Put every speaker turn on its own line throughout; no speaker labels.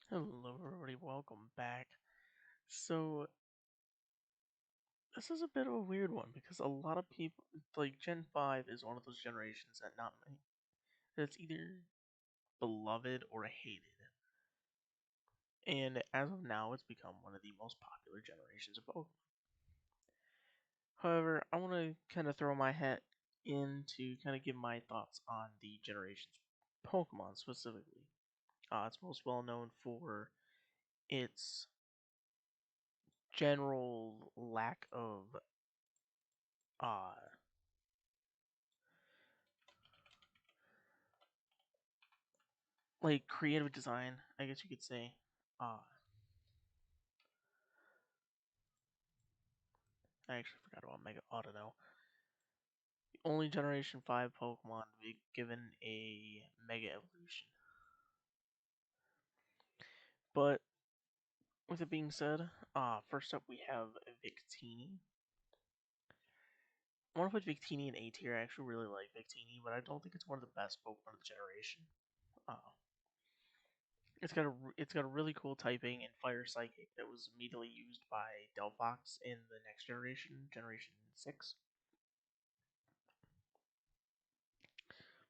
Hello, everybody. Welcome back. So, this is a bit of a weird one because a lot of people, like Gen 5 is one of those generations that not many, that's either beloved or hated. And as of now, it's become one of the most popular generations of Pokemon. However, I want to kind of throw my hat in to kind of give my thoughts on the generation's Pokemon specifically. It's most well known for its general lack of uh, like creative design, I guess you could say. Uh, I actually forgot about Mega Audino. The only Generation 5 Pokemon to be given a Mega Evolution. But with it being said, first up we have Victini. I want to put Victini in A tier. I actually really like Victini, but I don't think it's one of the best Pokemon of the generation. Uh, it's got a really cool typing and Fire Psychic that was immediately used by Delphox in the next generation, Generation 6.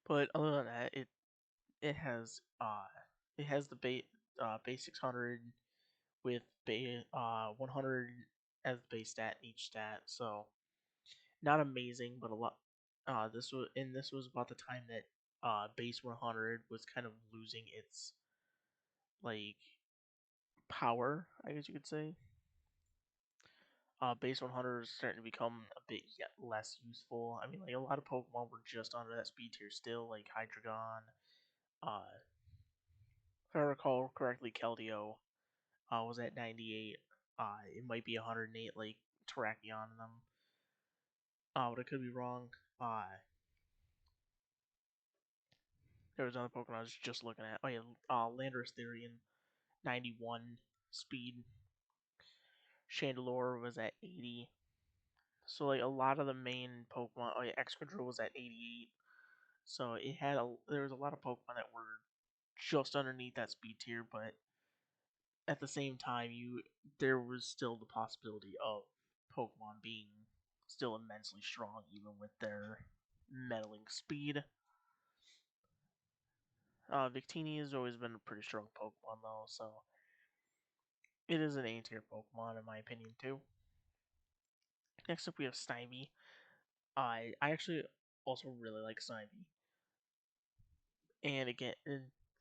But other than that, it has the base 600 with 100 as the base stat in each stat. So not amazing, but a lot. This was about the time that base 100 was kind of losing its like power, I guess you could say. Base 100 is starting to become a bit yet less useful. I mean, like a lot of Pokemon were just under that speed tier still, like Hydreigon. If I recall correctly, Keldeo was at 98. It might be 108 like Terrakion in them. But I could be wrong. Uh, there was another Pokemon I was just looking at. Oh yeah, Landorus Therian, 91 speed. Chandelure was at 80. So like a lot of the main Pokemon. Oh yeah, Excadrill was at 88. So there was a lot of Pokemon that were just underneath that speed tier, but at the same time, there was still the possibility of Pokemon being still immensely strong, even with their meddling speed. Victini has always been a pretty strong Pokemon, though, so it is an A tier Pokemon in my opinion too. Next up, we have Snivy. I actually also really like Snivy, and again,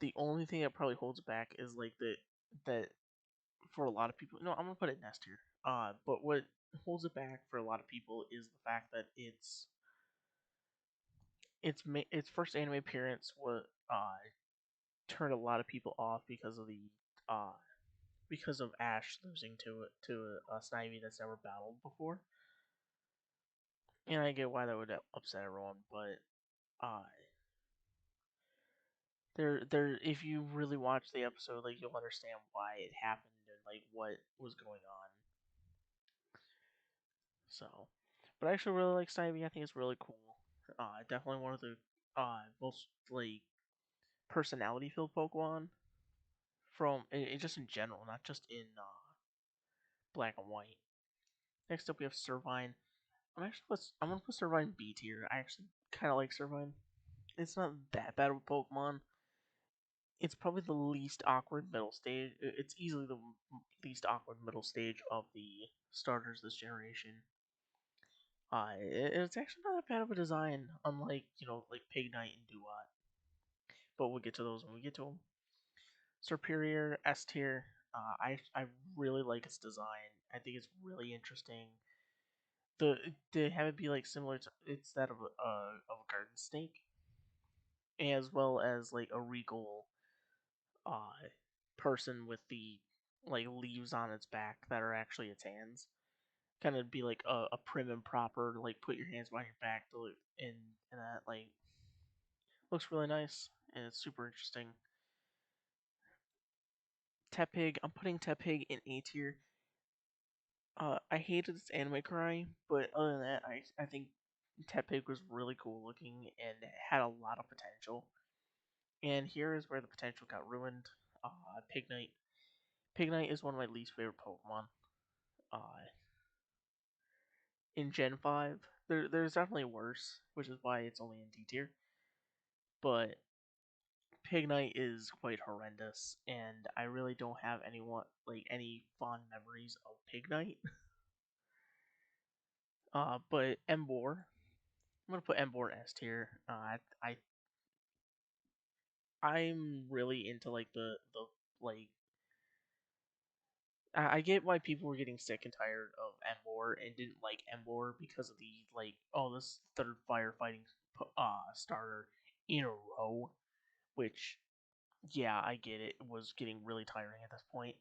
the only thing that probably holds it back is like that for a lot of people. No, I'm gonna put it in S tier. But what holds it back for a lot of people is the fact that its first anime appearance was turned a lot of people off uh because of Ash losing to a Snivy that's never battled before, and I get why that would upset everyone, but uh there if you really watch the episode, like you'll understand why it happened and like what was going on. So, but I actually really like Snivy. I think it's really cool. Definitely one of the most like personality filled Pokemon from just in general, not just in black and white. Next up, we have Servine. I'm gonna put Servine B tier. I actually kind of like Servine. It's not that bad of a Pokemon. It's probably the least awkward middle stage. It's easily the least awkward middle stage of the starters this generation. It's actually not that bad of a design, unlike like Pignite and Duat. But we'll get to those when we get to them. Superior S tier. I really like its design. I think it's really interesting. The to have it be like similar to it's that of a garden snake, as well as like a regal uh person with the like leaves on its back that are actually its hands. Kind of be like a prim and proper, like put your hands behind your back to and that like looks really nice and it's super interesting. Tepig, I'm putting Tepig in A tier. I hated its anime cry, but other than that, I think Tepig was really cool looking and had a lot of potential. And here is where the potential got ruined. Pignite. Pignite is one of my least favorite Pokemon. Uh, in Gen 5, there's definitely worse, which is why it's only in D tier. But Pignite is quite horrendous, and I really don't have any fond memories of Pignite. But Emboar, I'm gonna put Emboar in S tier. I'm really into like the like I get why people were getting sick and tired of Emboar and didn't like Emboar because of the this third firefighting starter in a row, which yeah, I get it. It was getting really tiring at this point.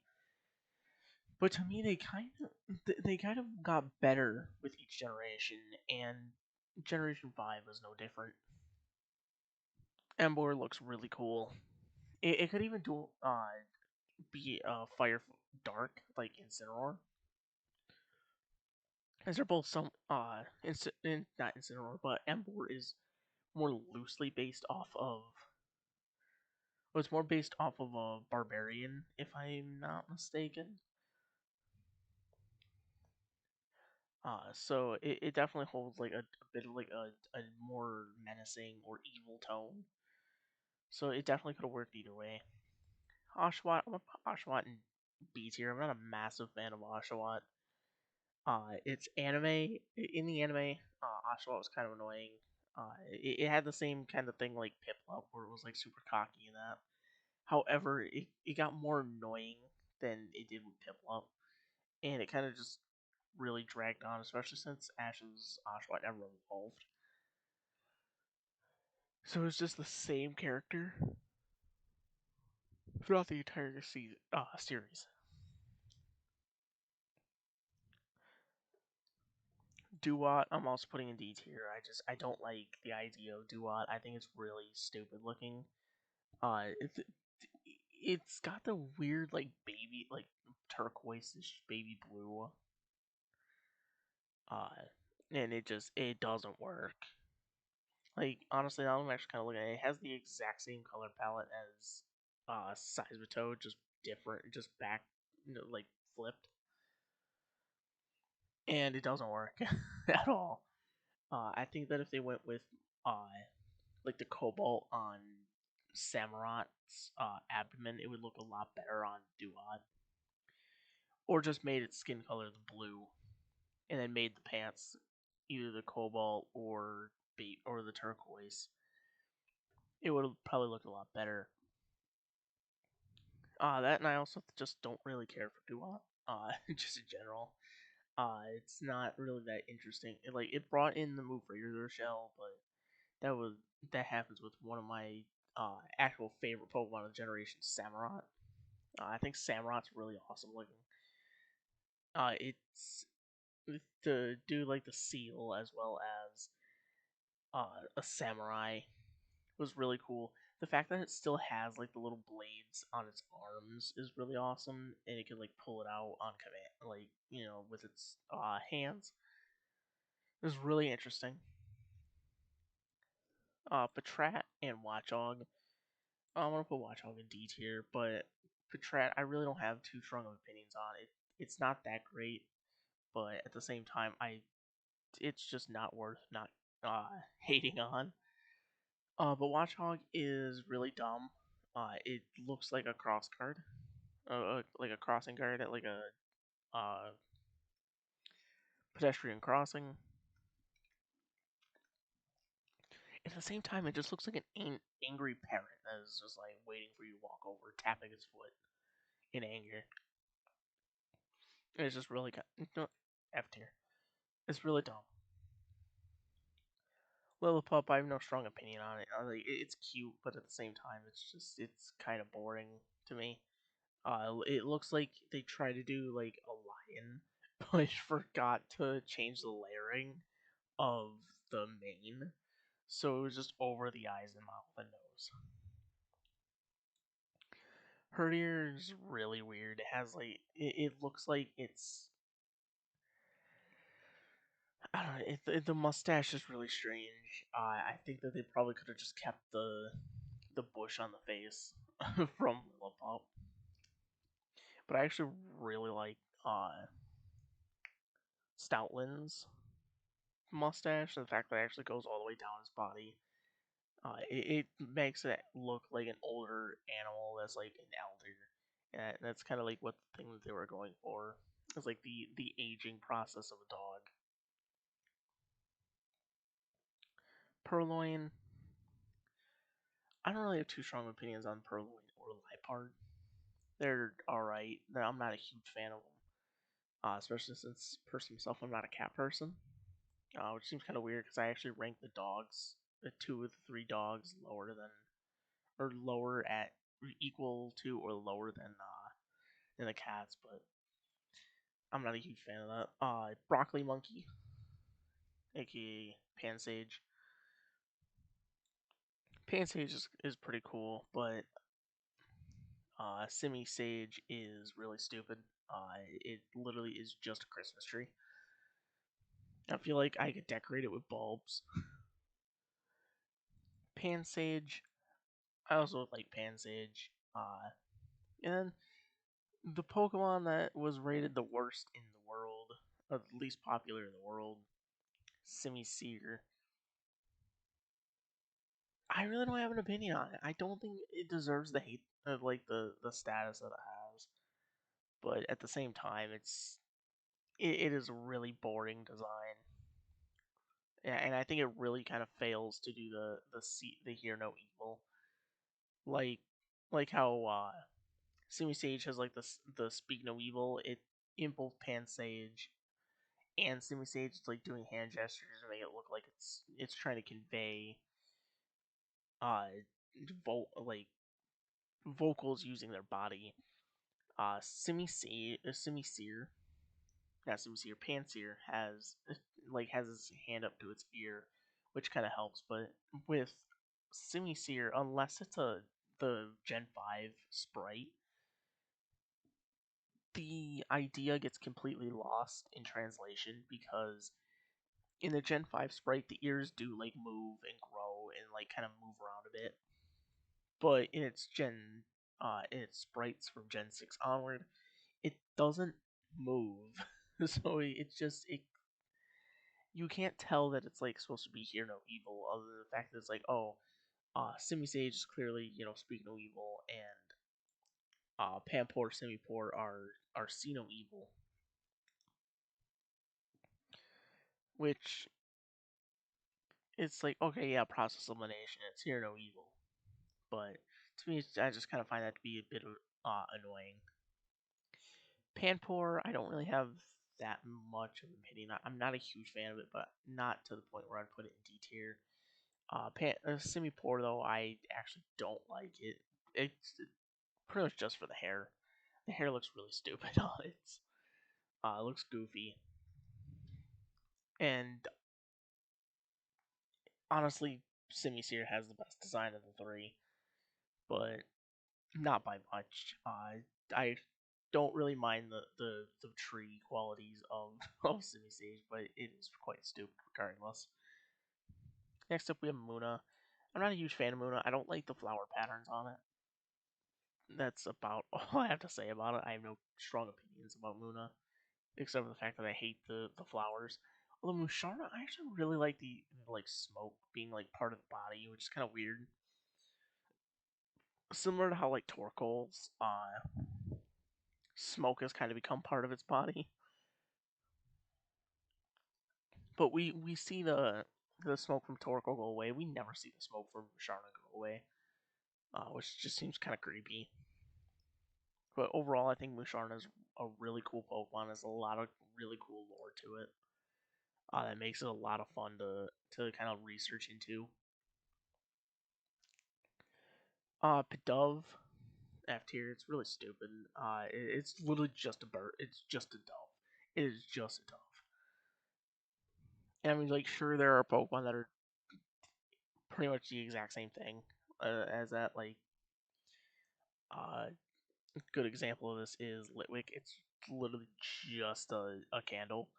But to me, they kind of got better with each generation, and Generation 5 was no different. Emboar looks really cool. It could even do be fire dark like Incineroar, as they're both some not Incineroar, but Emboar is more loosely based off of. Well, it's more based off of a barbarian, if I'm not mistaken. So it definitely holds like a bit of like a more menacing or evil tone. So it definitely could have worked either way. Oshawott, I'm gonna put Oshawott in B tier. I'm not a massive fan of Oshawott. It's anime. In the anime, Oshawott was kind of annoying. It had the same kind of thing like Piplup, where it was like super cocky and that. However, it got more annoying than it did with Piplup, and it kind of just really dragged on, especially since Ash's Oshawott never evolved. So it was just the same character throughout the entire series. Duat, I'm also putting in D tier. I don't like the idea of Duat. I think it's really stupid looking. It's got the weird like baby like turquoise-ish baby blue. Uh, and it doesn't work. Like honestly, now I'm actually kind of looking at it. It has the exact same color palette as Seismitoad, just different, just back, like flipped, and it doesn't work at all. I think that if they went with uh like the cobalt on Samurot's abdomen, it would look a lot better on Duat. Or just made its skin color the blue, and then made the pants either the cobalt or the turquoise. It would have probably looked a lot better. That and I also just don't really care for Duat. Just in general. It's not really that interesting. It brought in the move Razor Shell, but that was that happens with one of my actual favorite Pokemon of the generation, Samurott. I think Samurot's really awesome looking. It's to do like the seal as well as a samurai was really cool. The fact that it still has like the little blades on its arms is really awesome, and it can like pull it out on command, like with its hands. It was really interesting. Patrat and Watchog. I'm gonna put Watchog in D tier, but Patrat, I really don't have too strong of opinions on it. It's not that great, but at the same time, it's just not worth not hating on. But Watchog is really dumb. It looks like a cross guard, like a crossing guard at like a pedestrian crossing. At the same time, it just looks like an angry parrot that is just like waiting for you to walk over, tapping its foot in anger. It's just really no, F tier. It's really dumb. Lillipup, I have no strong opinion on it. It's cute, but at the same time, it's kind of boring to me. It looks like they tried to do like a lion, but forgot to change the layering of the mane, so it was just over the eyes and mouth and nose. Herdier is really weird. It has like it looks like it's I don't know. The mustache is really strange. I think that they probably could have just kept the bush on the face from Lillipup. but I actually really like Stoutland's mustache. The fact that it actually goes all the way down his body. It makes it look like an older animal that's like an elder, and that's kind of like what the thing that they were going for. It's like the aging process of a dog. Purloin. I don't really have too strong opinions on Purloin or Liepard. They're alright. I'm not a huge fan of them, especially since person myself, I'm not a cat person, which seems kind of weird because I actually rank the dogs, the 2 of the 3 dogs, lower than or lower at equal to or lower than the cats, but I'm not a huge fan of that. Broccoli Monkey, aka Pansage. Pansage is pretty cool, but Simi Sage is really stupid. It literally is just a Christmas tree. I feel like I could decorate it with bulbs. Pansage, I also like Pansage. And then the Pokemon that was rated the worst in the world, or the least popular in the world, Simisear. I really don't have an opinion on it. I don't think it deserves the hate of like the status that it has. But at the same time, it is a really boring design. Yeah, and I think it really kind of fails to do the hear no evil, like how Simisage has like the speak no evil. It in both Pansage and Simisage, it's like doing hand gestures to make it look like it's trying to convey uh like vocals using their body. Simisear, not Simisear, Pansear has his hand up to its ear, which kind of helps. But with Simisear, unless it's the Gen 5 sprite, the idea gets completely lost in translation because in the Gen 5 sprite, the ears do like move and grow and like kind of move around a bit. But in its sprites from Gen 6 onward, it doesn't move. So you can't tell that it's like supposed to be hear no evil, other than the fact that it's like, oh, Simisage is clearly, speak no evil, and Pampor, Simipour are see no evil, which it's like, okay, yeah, process elimination, it's hear no evil, but to me, I just kind of find that to be a bit annoying. Panpour, I don't really have that much of an opinion. I'm not a huge fan of it, but not to the point where I'd put it in D tier. Simipour though, I actually don't like it. It's pretty much just for the hair. The hair looks really stupid. It looks goofy, and honestly, Simisear has the best design of the 3, but not by much. I don't really mind the tree qualities of of Simisage, but it is quite stupid regardless. Next up, we have Muna. I'm not a huge fan of Muna. I don't like the flower patterns on it. That's about all I have to say about it. I have no strong opinions about Muna, except for the fact that I hate the flowers. Although Musharna, I actually really like the like smoke being like part of the body, which is kind of weird. Similar to how like Torkoal's smoke has kind of become part of its body, but we see the smoke from Torkoal go away. We never see the smoke from Musharna go away, which just seems kind of creepy. But overall, I think Musharna is a really cool Pokemon. There's a lot of really cool lore to it. That makes it a lot of fun to kind of research into. Pidove, F tier. It's really stupid. It's literally just a bird. It's just a dove. It is just a dove. And I mean, like, sure, there are Pokemon that are pretty much the exact same thing as that. Like, a good example of this is Litwick. It's literally just a candle.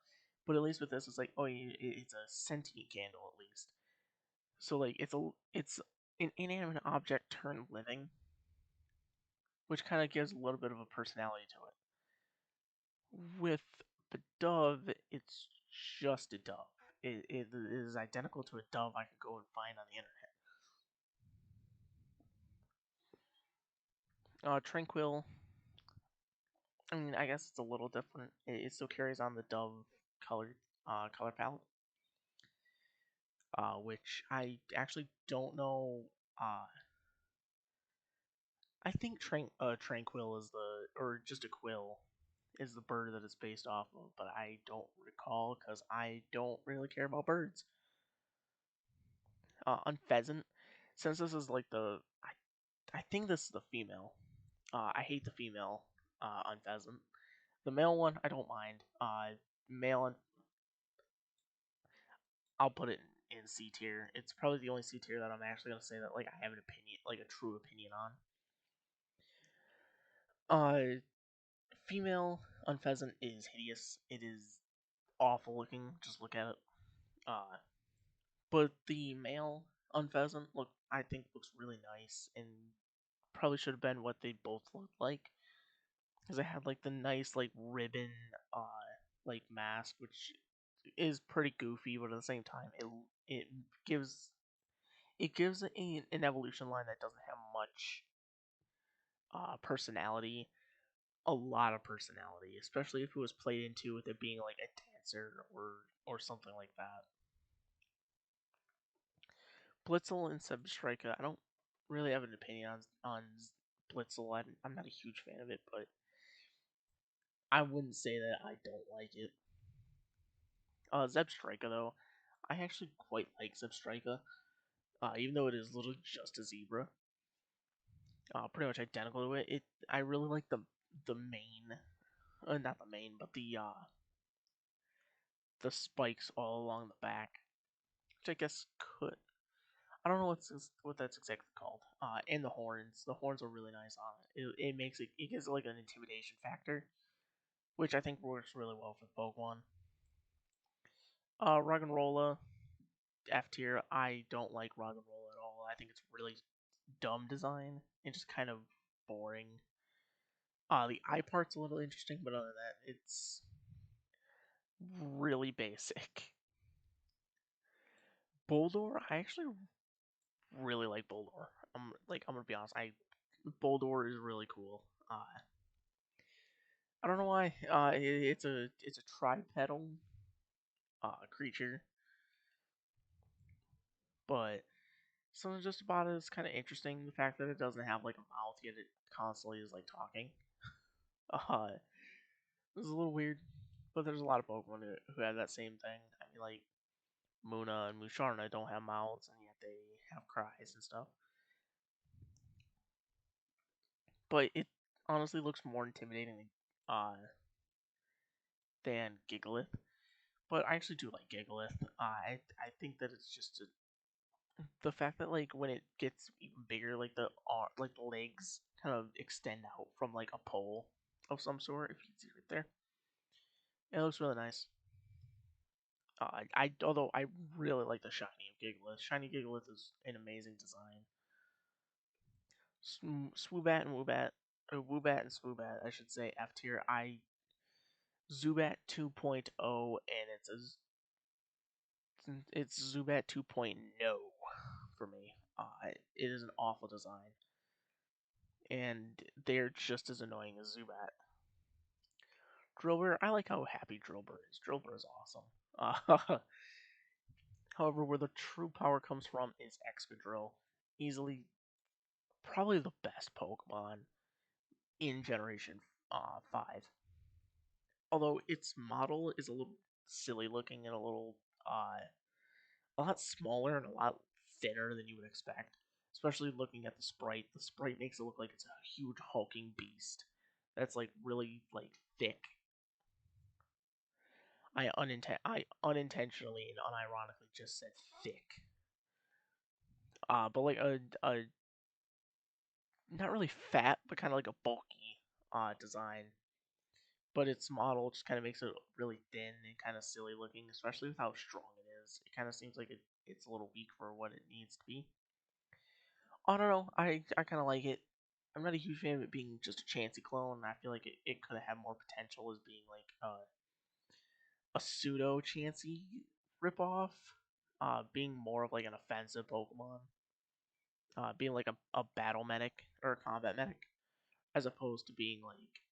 But at least with this, it's like, oh, it's a sentient candle at least. So like, it's an inanimate object turned living, which kind of gives a little bit of a personality to it. With Dove, it's just a dove. It is identical to a dove I could go and find on the internet. Tranquil. I mean, I guess it's a little different. It still carries on the dove colored color palette, which I actually don't know. Uh, I think Tranquil is or just a quill is the bird that it's based off of, but I don't recall because I don't really care about birds. On pheasant, since this is like I think this is the female. I hate the female on pheasant. The male one I don't mind. Male on I'll put it in C tier. It's probably the only C tier that I'm actually gonna say that like I have an opinion, like a true opinion on. Female on pheasant is hideous. It is awful looking. Just look at it. Uh, but the male on pheasant I think looks really nice and probably should have been what they both looked like because they had like the nice like ribbon like mask which is pretty goofy but at the same time it gives an evolution line that doesn't have much personality, a lot of personality, especially if it was played into with it being like a dancer or something like that. Blitzel and Substrika, I don't really have an opinion on Blitzel. I'm not a huge fan of it, but I wouldn't say that I don't like it. Zebstrika though, I actually quite like Zebstrika, even though it is literally just a zebra, pretty much identical to it. I really like the mane, not the mane, but the spikes all along the back, which I guess could I don't know what that's exactly called. And the horns. The horns are really nice on it. It makes it gives it like an intimidation factor, which I think works really well for the Pokemon. Roggenrola, F tier. I don't like Roggenrola at all. I think it's really dumb design and just kind of boring. The eye part's a little interesting, but other than that, it's really basic. Boldor, I actually really like Boldor. I'm gonna be honest. Boldor is really cool. I don't know why. It's a tripedal creature, but something just about it is kind of interesting. The fact that it doesn't have like a mouth yet it constantly is like talking. Uh, it's a little weird, but there's a lot of Pokemon who have that same thing. I mean, like Muna and Musharna don't have mouths, and yet they have cries and stuff. But it honestly looks more intimidating uh, than Gigalith. But I actually do like Gigalith. I think that it's just the fact that like when it gets even bigger, like like the legs kind of extend out from like a pole of some sort. If you can see right there, it looks really nice. Although I really like the shiny of Gigalith. Shiny Gigalith is an amazing design. Swoobat and Woobat, Woobat and Swoobat, I should say F tier. I Zubat 2.0 and it's Zubat 2.0 for me. It is an awful design, and they're just as annoying as Zubat. Drillbur, I like how happy Drillbur is. Drillbur is awesome. However, where the true power comes from is Excadrill. Easily, probably the best Pokemon in Generation 5. Although its model is a little silly looking and a lot smaller and a lot thinner than you would expect. Especially looking at the sprite. The sprite makes it look like it's a huge hulking beast that's like really like thick. I unintentionally and unironically just said thick. But like a not really fat, but kind of like a bulky design. But its model just kind of makes it really thin and kind of silly looking, especially with how strong it is. It kind of seems like it's a little weak for what it needs to be. I don't know. I kind of like it. I'm not a huge fan of it being just a Chansey clone. I feel like it could have had more potential as being like a pseudo Chansey ripoff, being more of like an offensive Pokemon, being like a battle medic or a combat medic, as opposed to being like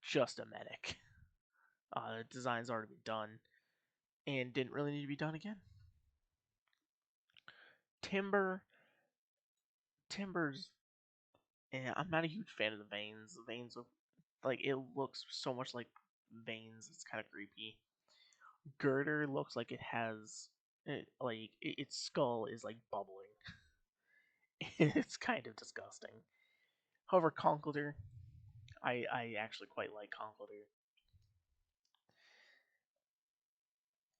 just a medic. The design's already been done and didn't really need to be done again. Timber, Timber's. I'm not a huge fan of the veins. The veins look like it looks so much like veins. It's kind of creepy. Girder looks like it has its skull is like bubbling. It's kind of disgusting. However, Conkeldurr, I actually quite like Conkeldurr.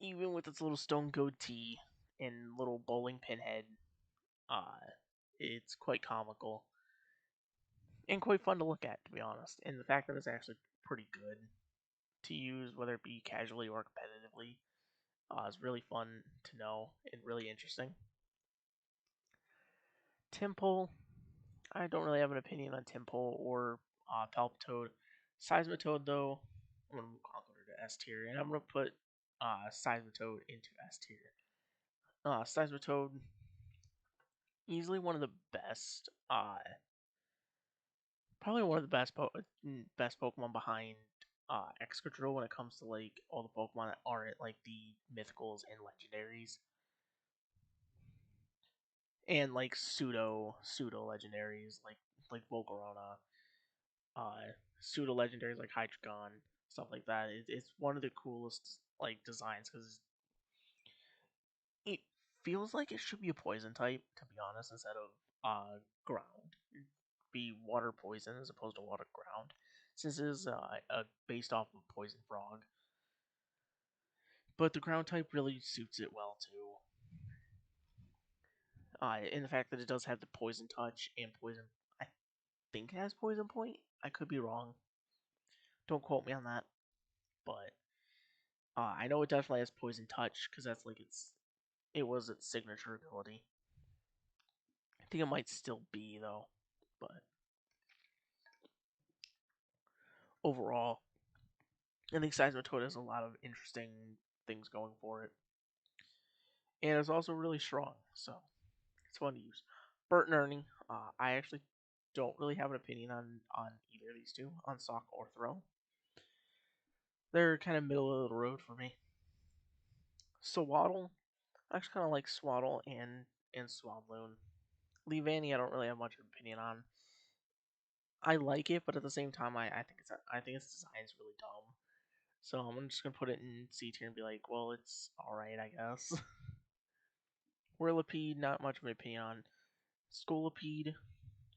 Even with its little stone goatee and little bowling pin head, uh, it's quite comical and quite fun to look at, to be honest. And the fact that it's actually pretty good to use, whether it be casually or competitively, is really fun to know and really interesting. Tympole, I don't really have an opinion on Tympole or Palpitoad. Seismitoad, though, I'm going to move Conkeldurr to S tier, and I'm going to put Seismitoad into S tier. Seismitoad, easily one of the best, probably one of the best Pokemon behind Excadrill when it comes to like all the Pokemon that aren't like the mythicals and legendaries, and like pseudo legendaries like Volcarona, uh, pseudo legendaries like Hydreigon, stuff like that. It's one of the coolest like designs because it feels like it should be a poison type, to be honest, instead of ground. Be water poison as opposed to water ground, since it is based off of poison frog. But the ground type really suits it well too. In the fact that it does have the poison touch and poison, I think it has poison point. I could be wrong. Don't quote me on that, but I know it definitely has poison touch because that's like it was its signature ability. I think it might still be though, but overall, I think Seismitoad has a lot of interesting things going for it, and it's also really strong, so it's fun to use. Bert and Ernie, I actually don't really have an opinion on either of these two, on Sock or Throw. They're kind of middle of the road for me. Swaddle, I actually kind of like Swaddle and Swabloon. Leavanny, I don't really have much of an opinion on. I like it, but at the same time, I think its design is really dumb. So I'm just gonna put it in C tier and be like, well, it's all right, I guess. Whirlipede, not much of an opinion on. Scolipede,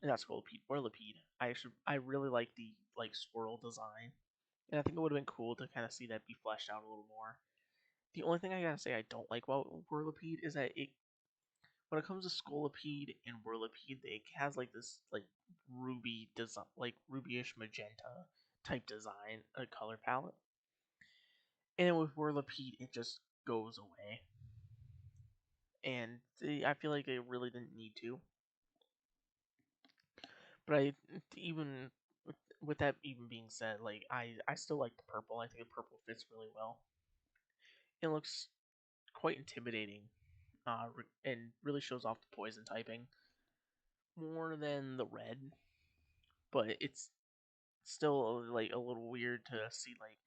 not Scolipede, Whirlipede. I really like the like swirl design, and I think it would have been cool to kind of see that be fleshed out a little more. The only thing I gotta say I don't like about Whirlipede is that it, when it comes to Scolipede and Whirlipede, it has like this like ruby design, like rubyish magenta type design, a color palette, and then with Whirlipede it just goes away, and I feel like they really didn't need to. But I even with that even being said, like I still like the purple. I think the purple fits really well. It looks quite intimidating, and really shows off the poison typing more than the red. But it's still like a little weird to see like,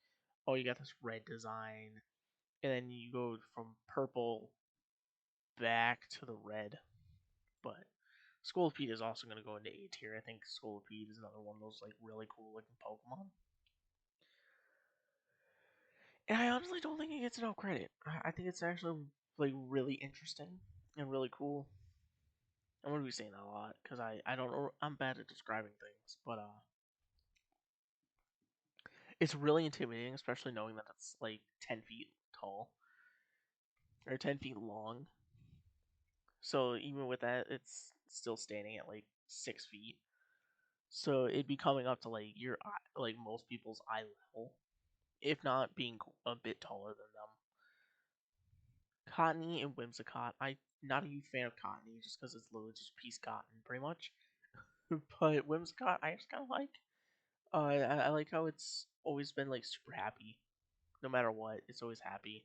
oh, you got this red design, and then you go from purple back to the red. But Scolipede is also going to go into A tier. I think Scolipede is another one of those like really cool looking Pokemon. And I honestly don't think it gets enough credit. I think it's actually like really interesting and really cool. I'm gonna be saying that a lot because I don't know, I'm bad at describing things, but it's really intimidating, especially knowing that it's like 10 feet tall or 10 feet long. So even with that, it's still standing at like 6 feet. So it'd be coming up to like your like most people's eye level, if not being a bit taller than them. Cottony and Whimsicott. I'm not a huge fan of Cottony just because it's literally just piece cotton, pretty much. But Whimsicott, I just kind of like. I like how it's always been like super happy, no matter what. It's always happy,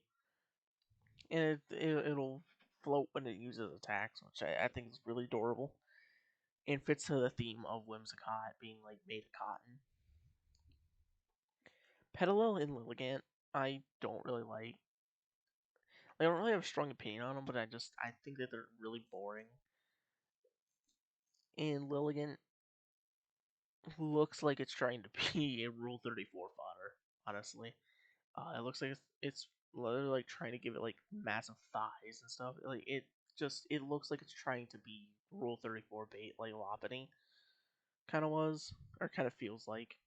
and it'll float when it uses attacks, which I think is really adorable and fits to the theme of Whimsicott being like made of cotton. Petalil and Lilligant, I don't really like. I don't really have a strong opinion on them, but I think that they're really boring. And Lilligant looks like it's trying to be a Rule 34 fodder. Honestly, it looks like it's literally like trying to give it like massive thighs and stuff. Like it looks like it's trying to be Rule 34 bait, like Lopunny kind of was, or kind of feels like.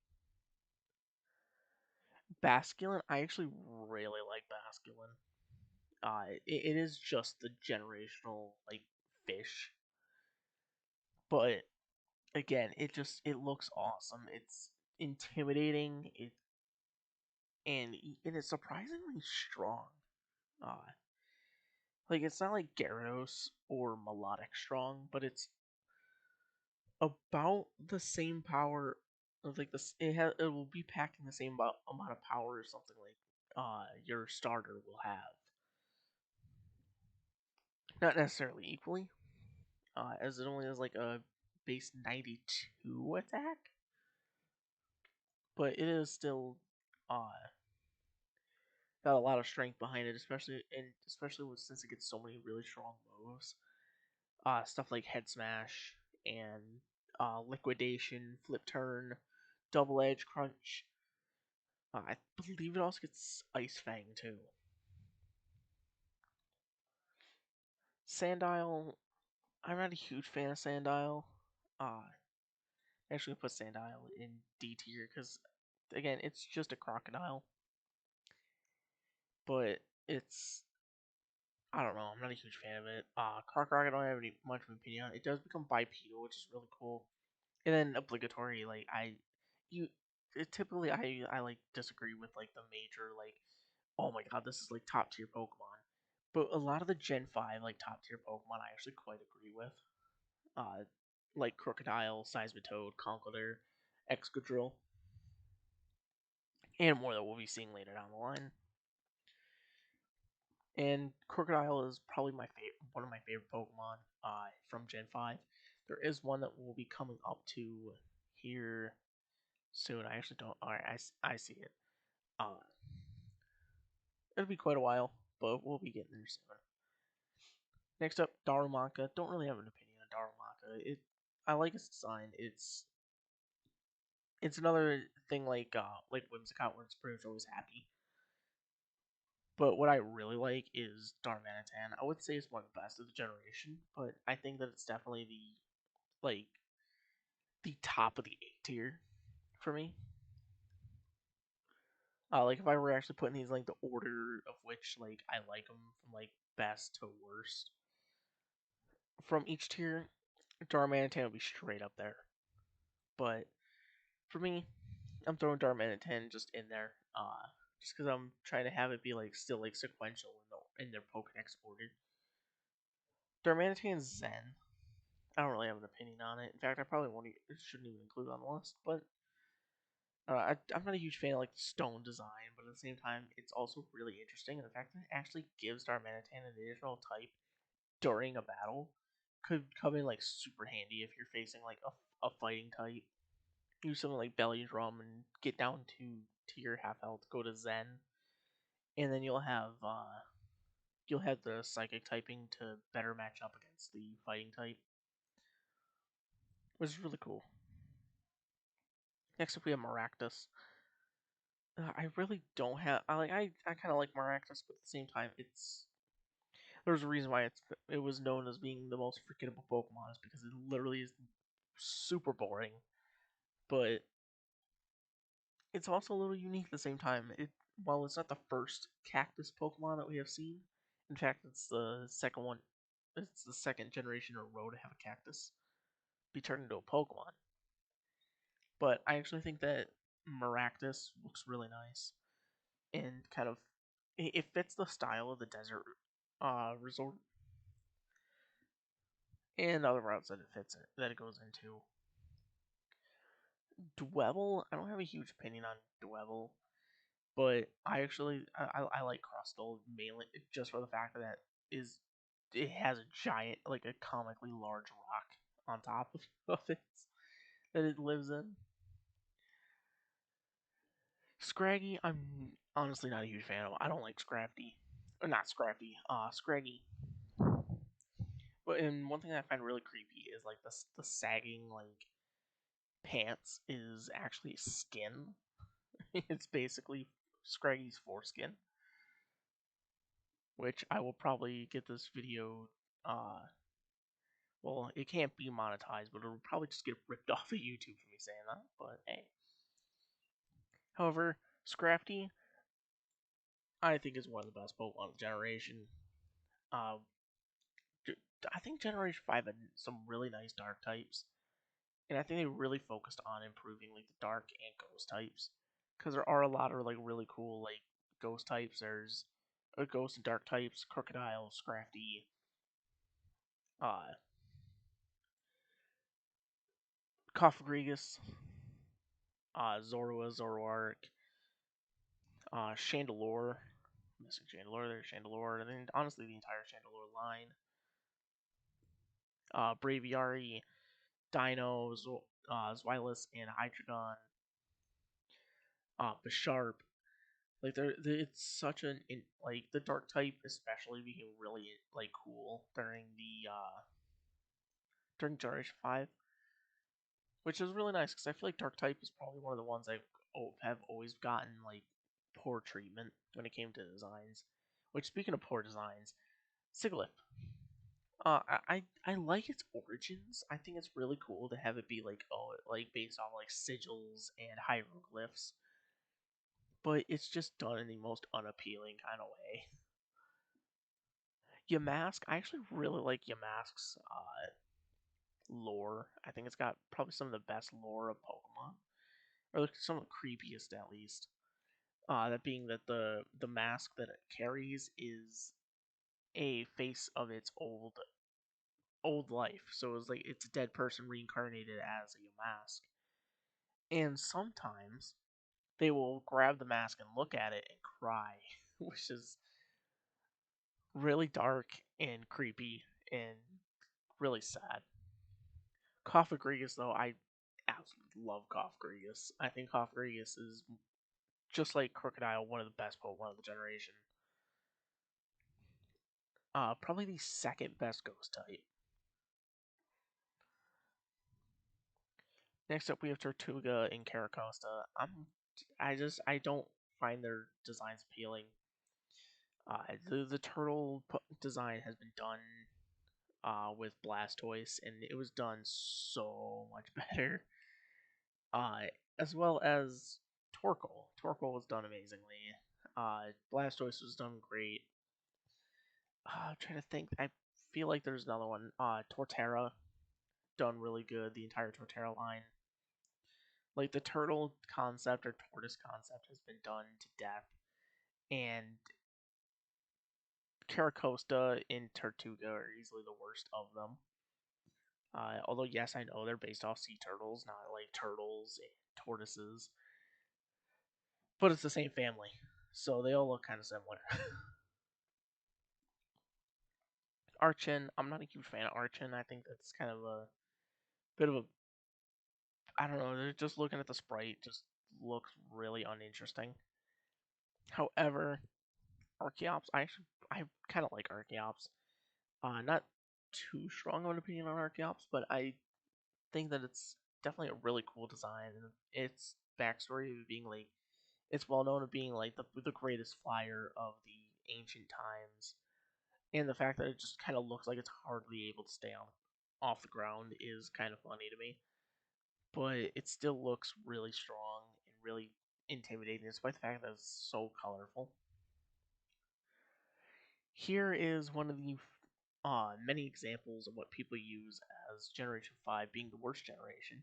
Basculin, I actually really like Basculin. It is just the generational like fish, but again, it looks awesome. It's intimidating. It is surprisingly strong. Uh, like it's not like Gyarados or Melodic strong, but it's about the same power of like this. It will be packing the same amount of power or something like your starter will have. Not necessarily equally, as it only has like a base 92 attack, but it is still uh got a lot of strength behind it, especially since it gets so many really strong moves. Stuff like Head Smash and Liquidation, Flip Turn, Double Edge Crunch. I believe it also gets Ice Fang too. Sandile, I'm not a huge fan of Sandile. I actually put Sandile in D tier because, again, it's just a crocodile, but it's I don't know. I'm not a huge fan of it. Crocodile, I don't have any much of an opinion on. It does become bipedal, which is really cool. And then obligatory, like you, typically I like disagree with like the major like, oh my god, this is like top tier Pokemon. But a lot of the Gen 5 like top tier Pokemon I actually quite agree with. Uh, like Crocodile, Seismitoad, Conkeldurr, Excadrill, and more that we'll be seeing later down the line. And Crocodile is probably one of my favorite Pokemon from Gen 5. There is one that will be coming up to here soon. I actually don't. Alright, I see it. Uh, it'll be quite a while, but we'll be getting there soon. Next up, Darumaka. Don't really have an opinion on Darumaka. I like its design. It's another thing like Whimsicott, where it's pretty much always happy. But what I really like is Darmanitan. I would say it's one of the best of the generation, but I think that it's definitely like the top of the A tier for me. Like if I were actually putting these like the order of which like I like them from like best to worst from each tier, Darmanitan would be straight up there. But for me, I'm throwing Darmanitan just in there, just because I'm trying to have it be like still like sequential in their Pokedex order. Darmanitan Zen. I don't really have an opinion on it. In fact, I probably won't. Shouldn't even include it on the list. But I'm not a huge fan of like the stone design, but at the same time, it's also really interesting. And the fact that it actually gives Darmanitan an additional type during a battle could come in like super handy if you're facing like a fighting type. Use something like Belly Drum and get down to your half health. Go to Zen, and then you'll have the psychic typing to better match up against the fighting type, which is really cool. Next up, we have Maractus. I really don't have. I kind of like Maractus, but at the same time, there's a reason why it was known as being the most forgettable Pokemon is because it literally is super boring, but it's also a little unique at the same time. While it's not the first cactus Pokemon that we have seen, in fact, it's the second one. It's the second generation in a row to have a cactus be turned into a Pokemon. But I actually think that Maractus looks really nice and kind of it fits the style of the desert resort and other routes that it goes into. Dwevel, I don't have a huge opinion on Dwevel, but I like Crustle mainly just for the fact that is it has a giant, like a comically large rock on top of it that it lives in. Scraggy, I'm honestly not a huge fan of. I don't like Scrafty, or not Scrafty, Scraggy. But and one thing that I find really creepy is like the sagging like pants is actually skin. It's basically Scraggy's foreskin, which I will probably get this video. Well, it can't be monetized, but it'll probably just get ripped off of YouTube for me saying that. But hey, however, Scrafty I think is one of the best Pokemon of the generation. Uh, I think Generation 5 had some really nice dark types, and I think they really focused on improving like the dark and ghost types, because there are a lot of like really cool like ghost types. There's ghost and dark types, Crocodile, Scrafty, uh, Cofagrigus, Zorua, Zoroark, Chandelure. Missing Chandelure, there's Chandelure, and then honestly the entire Chandelure line. Braviary, Dino, Zweilous, and Hydreigon. Bisharp. Like it's such like the dark type especially became really like cool during Generation 5, which is really nice because I feel like dark type is probably one of the ones I have always gotten like poor treatment when it came to designs. Which, speaking of poor designs, Sigilyph. I like its origins. I think it's really cool to have it be like like based on like sigils and hieroglyphs, but it's just done in the most unappealing kind of way. Yamask, I actually really like Yamask's lore. I think it's got probably some of the best lore of Pokemon, or like some of the creepiest at least. That being that the mask that it carries is a face of its old life, so it's like it's a dead person reincarnated as a mask. And sometimes they will grab the mask and look at it and cry, which is really dark and creepy and really sad. Cofagrigus, though, I absolutely love Cofagrigus. I think Cofagrigus is just like Crocodile, one of the best Pokemon of the generation. Probably the second best Ghost type. Next up, we have Tortuga and Caracosta. I don't find their designs appealing. The turtle design has been done with Blastoise, and it was done so much better. Uh, as well as Torkoal. Torkoal was done amazingly. Blastoise was done great. I'm trying to think. I feel like there's another one. Torterra done really good. The entire Torterra line. Like the turtle concept or tortoise concept has been done to death, and Caracosta and Tortuga are easily the worst of them. Although yes, I know they're based off sea turtles, not like turtles and tortoises, but it's the same family, so they all look kind of similar. Archon, I'm not a huge fan of Archon. I think that's kind of a bit of a I don't know. Just looking at the sprite just looks really uninteresting. However, Archeops, I kind of like Archeops. Not too strong of an opinion on Archeops, but I think that it's definitely a really cool design. And its backstory of being like it's well known of being like the greatest flyer of the ancient times, and the fact that it just kind of looks like it's hardly able to stay on off the ground is kind of funny to me. But it still looks really strong and really intimidating, despite the fact that it's so colorful. Here is one of the many examples of what people use as Generation 5 being the worst generation.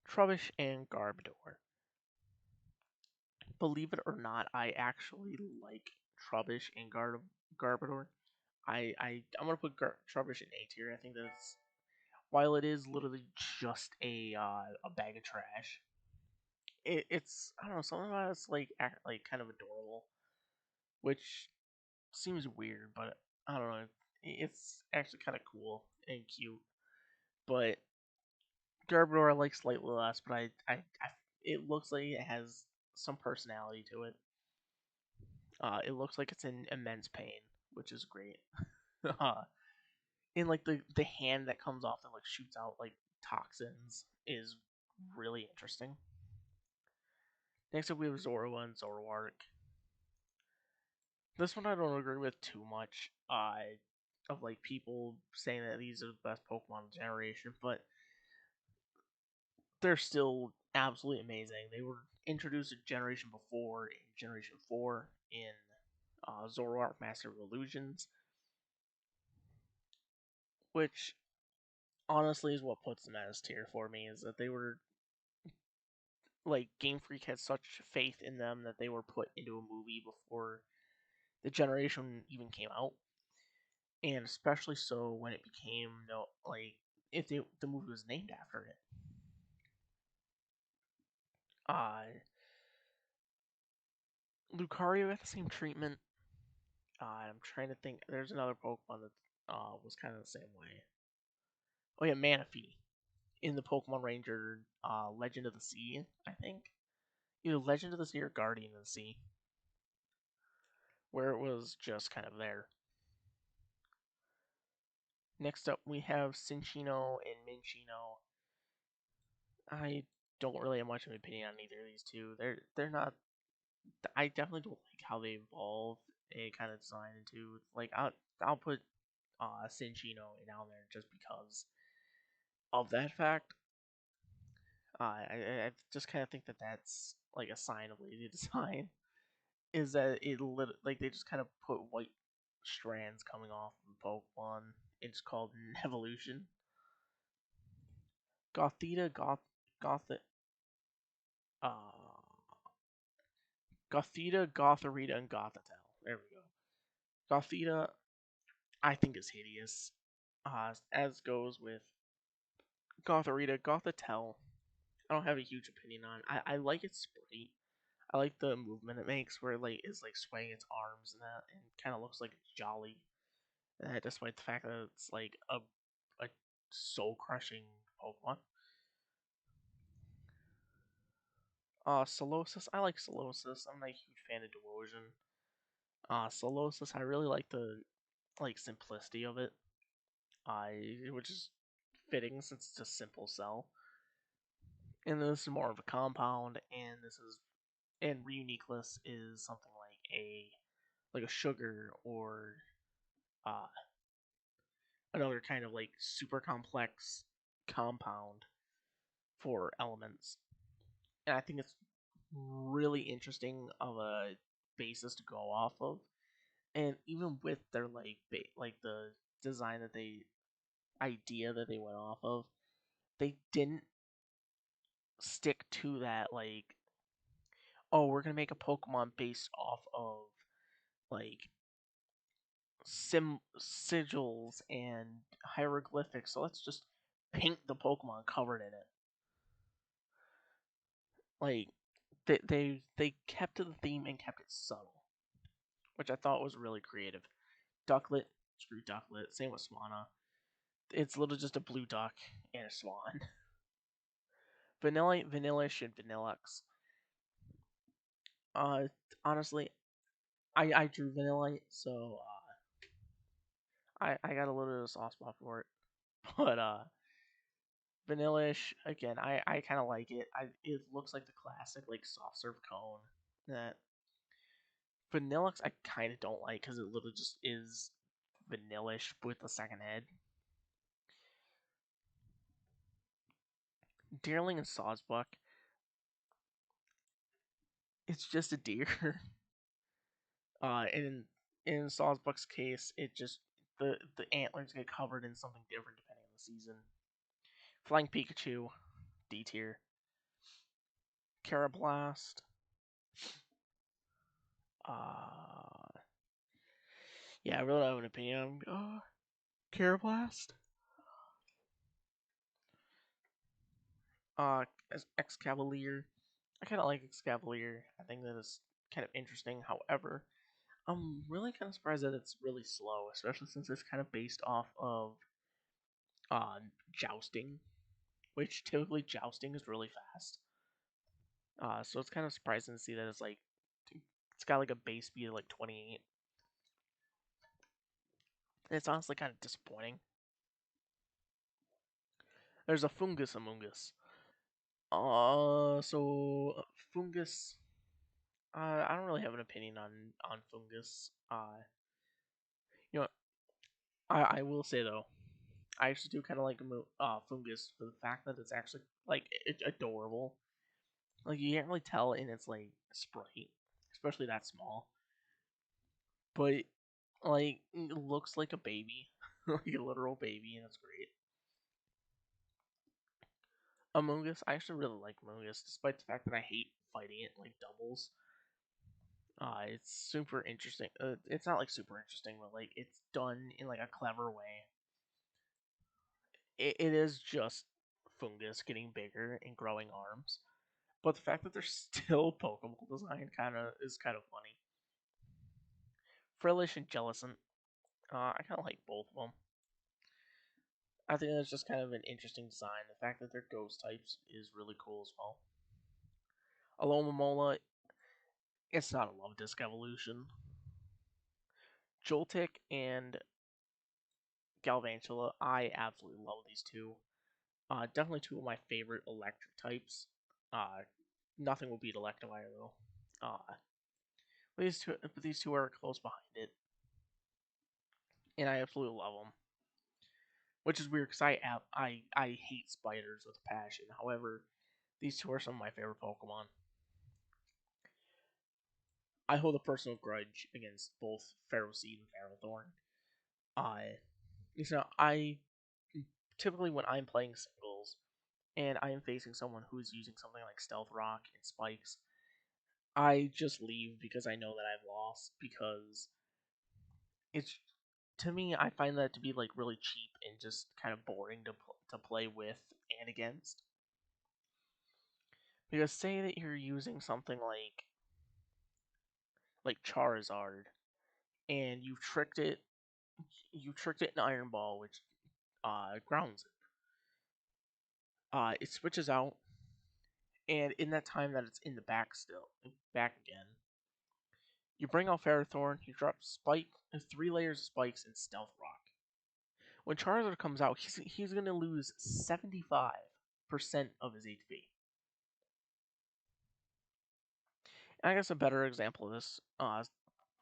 Trubbish and Garbodor. Believe it or not, I actually like Trubbish and Garbodor. I'm gonna put Trubbish in A tier. I think that's while it is literally just a bag of trash, it's I don't know, something about it's like kind of adorable, which seems weird, but I don't know. It's actually kind of cool and cute. But Garbodor I like slightly less, but it looks like it has some personality to it. It looks like it's in immense pain, which is great. uh, and like the hand that comes off that like shoots out like toxins is really interesting. Next up, we have Zorua and Zoroark. This one I don't agree with too much. Of like people saying that these are the best Pokemon generation, but they're still absolutely amazing. They were introduced a generation before in Generation 4 in Zoroark Master of Illusions, which honestly is what puts them as tier for me. Is that they were like Game Freak had such faith in them that they were put into a movie before the generation even came out, and especially so when it became no like if the movie was named after it. Uh Lucario got the same treatment. I'm trying to think. There's another Pokemon that was kind of the same way. Oh yeah, Manaphy in the Pokemon Ranger Legend of the Sea, I think. Either Legend of the Sea or Guardian of the Sea, where it was just kind of there. Next up, we have Cinccino and Minccino. I don't really have much of an opinion on either of these two. They're not. I definitely don't like how they evolve a kind of design into. Like I'll put Cinccino down there just because of that fact. I just kind of think that that's like a sign of lazy design. Is that like they just kind of put white strands coming off of Pokemon. It's called an evolution. Gothita, Goth, uh, Gothita, Gotharita, and Gothitelle. There we go. Gothita, I think is hideous. As goes with Gotharita, Gothitelle. I don't have a huge opinion on. I like its sprite. I like the movement it makes, where it like is like swaying its arms and that, and kind of looks like it's jolly. Despite the fact that it's like a soul crushing Pokemon. Solosis, I like Solosis. I'm not a huge fan of Devotion. Solosis, I really like the like simplicity of it. Which is fitting since it's a simple cell. And this is more of a compound, and this is and Reuniqueless is something like a sugar or uh another kind of like super complex compound for elements. And I think it's really interesting of a basis to go off of. And even with their like the design that they idea that they went off of, they didn't stick to that like, oh, we're gonna make a Pokemon based off of like sigils and hieroglyphics. So let's just paint the Pokemon covered in it. Like they kept to the theme and kept it subtle, which I thought was really creative. Ducklet, screw Ducklet. Same with Swanna. It's literally just a blue duck and a swan. Vanillish, and Vanillux. Uh, honestly, I drew Vanillite, so I got a little bit of a soft spot for it. But Vanillish again, I kind of like it. It looks like the classic like soft serve cone. That Vanillux I kind of don't like because it literally just is Vanillish with the second head. Deerling and Sawsbuck, it's just a deer. In Sawsbuck's case, it just the antlers get covered in something different depending on the season. Flying Pikachu, D tier. Carablast, uh, yeah, I really don't have an opinion on Carablast. Excavalier. I kind of like Excavalier. I think that is kind of interesting. However, I'm really kind of surprised that it's really slow, especially since it's kind of based off of uh, jousting, which typically jousting is really fast. So it's kind of surprising to see that it's got like a base speed of like 28. It's honestly kind of disappointing. There's a Fungus Among Us. So Fungus. I don't really have an opinion on Fungus. You know, I will say though, I actually do kind of like Fungus for the fact that it's actually like it's adorable. Like you can't really tell in its like sprite, especially that small. But like it looks like a baby, like a literal baby, and it's great. Among Us, I actually really like Among Us, despite the fact that I hate fighting it like doubles. It's super interesting. It's not like super interesting, but like it's done in like a clever way. It is just fungus getting bigger and growing arms, but the fact that there's still Pokeball design is kind of funny. Frillish and Jellicent, I kind of like both of them. I think that's just kind of an interesting design. The fact that they're ghost types is really cool as well. Alomomola, it's not a love disc evolution. Joltik and Galvantula, I absolutely love these two. Definitely two of my favorite electric types. Uh, Nothing will beat Electivire though. These two are close behind it, and I absolutely love them. Which is weird because I hate spiders with a passion. However, these two are some of my favorite Pokemon. I hold a personal grudge against both Ferroseed and Ferrothorn. Uh, I typically when I'm playing singles and I am facing someone who is using something like Stealth Rock and Spikes, I just leave because I know that I've lost because it's to me I find that to be like really cheap and just kind of boring to play with and against. Because say that you're using something like Charizard and you tricked it in Iron Ball, which grounds it. It switches out, and in that time that it's in the back again, you bring out Ferrothorn, you drop Spike, 3 layers of spikes, and Stealth Rock. When Charizard comes out, he's gonna lose 75% of his HP. And I guess a better example of this,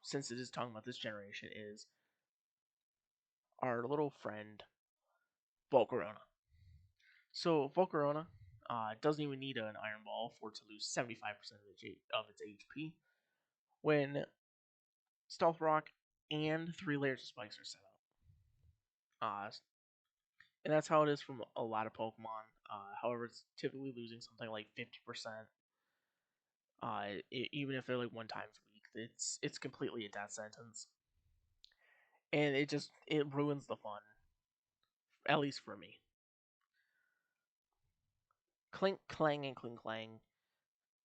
since it is talking about this generation, is our little friend Volcarona. So Volcarona doesn't even need an Iron Ball for it to lose 75% of its HP when Stealth Rock and 3 layers of spikes are set up. And that's how it is from a lot of Pokemon. However, it's typically losing something like 50%. Even if they're like one times a week, it's completely a death sentence, and it ruins the fun, at least for me. Clink Clang and Clink Clang.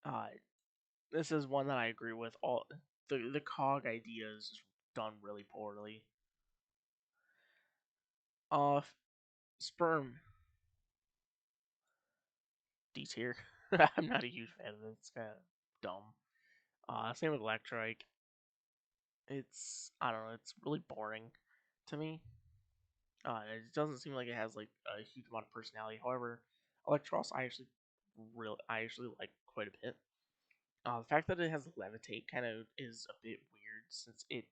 Uh, this is one that I agree with. All the cog idea is done really poorly. Uh, Sperm D tier. I'm not a huge fan of it. It's kind of dumb. Same with Electrike. It's I don't know. It's really boring to me. It doesn't seem like it has like a huge amount of personality. However, Electros I actually like quite a bit. The fact that it has levitate kind of is a bit weird since in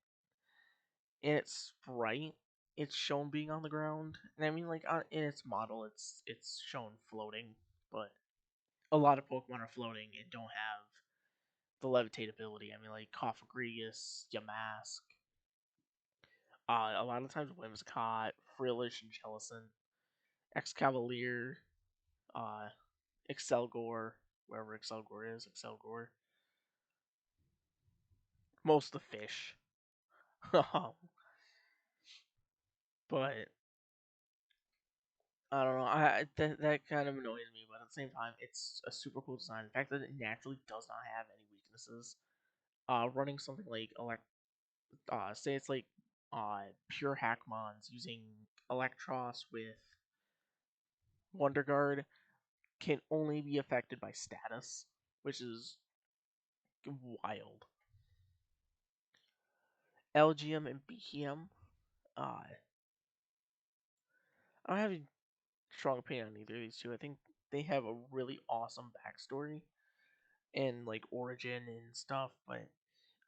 its sprite it's shown being on the ground, and I mean like in its model it's shown floating, but a lot of Pokemon are floating and don't have the levitate ability. I mean like Cofagrigus, Yamask, a lot of times Whimsicott, Frillish, and Jellicent, Excavalier, uh, Excelgor, wherever Excelgor is, Excelgor. Most of the fish. But I don't know. That kind of annoys me, but the same time, it's a super cool design. The fact that it naturally does not have any weaknesses. Running something like say it's like pure Hackmons using Electros with Wonder Guard can only be affected by status, which is wild. LGM and BM, I don't have a strong opinion on either of these two. I think they have a really awesome backstory and like origin and stuff, but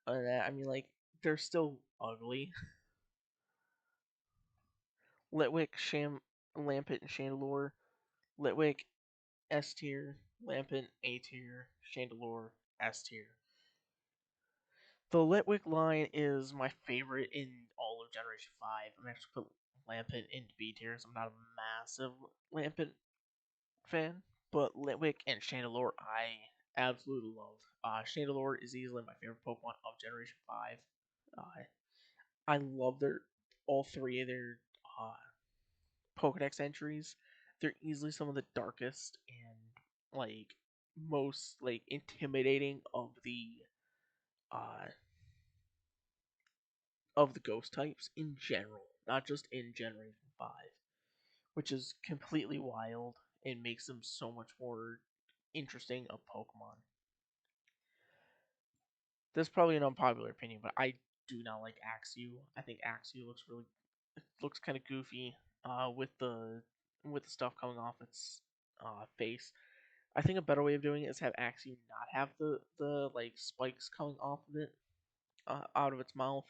I mean, like they're still ugly. Litwick, Lampent, and Chandelure. Litwick S tier, Lampent A tier, Chandelure S tier. The Litwick line is my favorite in all of Generation 5. I'm actually put Lampent into B tier, so I'm not a massive Lampent fan, but Litwick and Chandelure I absolutely love. Chandelure is easily my favorite Pokemon of Generation 5. Uh, I love their all three of their uh, Pokedex entries. They're easily some of the darkest and like most like intimidating uh of the ghost types in general, not just in Generation 5, which is completely wild and makes them so much more interesting of Pokemon. This is probably an unpopular opinion, but I do not like Axew. I think Axew looks kind of goofy with the stuff coming off its face. I think a better way of doing it is have Axew not have the like spikes coming off of it out of its mouth.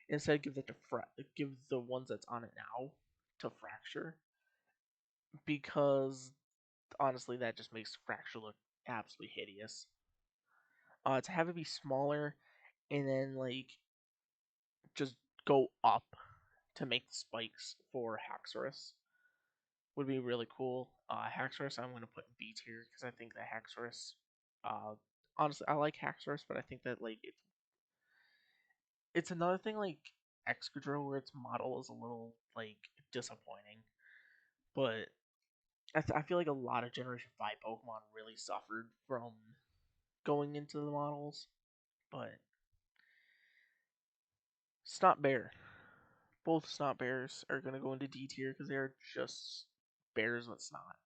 Instead, give the ones that's on it now to Fracture, because honestly, that just makes Fracture look absolutely hideous. To have it be smaller and then like just go up to make the spikes for Haxorus would be really cool. Haxorus, I'm gonna put in B tier because I think that Haxorus, uh, honestly, I like Haxorus, but I think that like it's another thing like Excadrill where its model is a little like disappointing, but I feel like a lot of Generation 5 Pokemon really suffered from going into the models, but Snot Bear. Both Snot Bears are going to go into D tier because they are just bears with snot.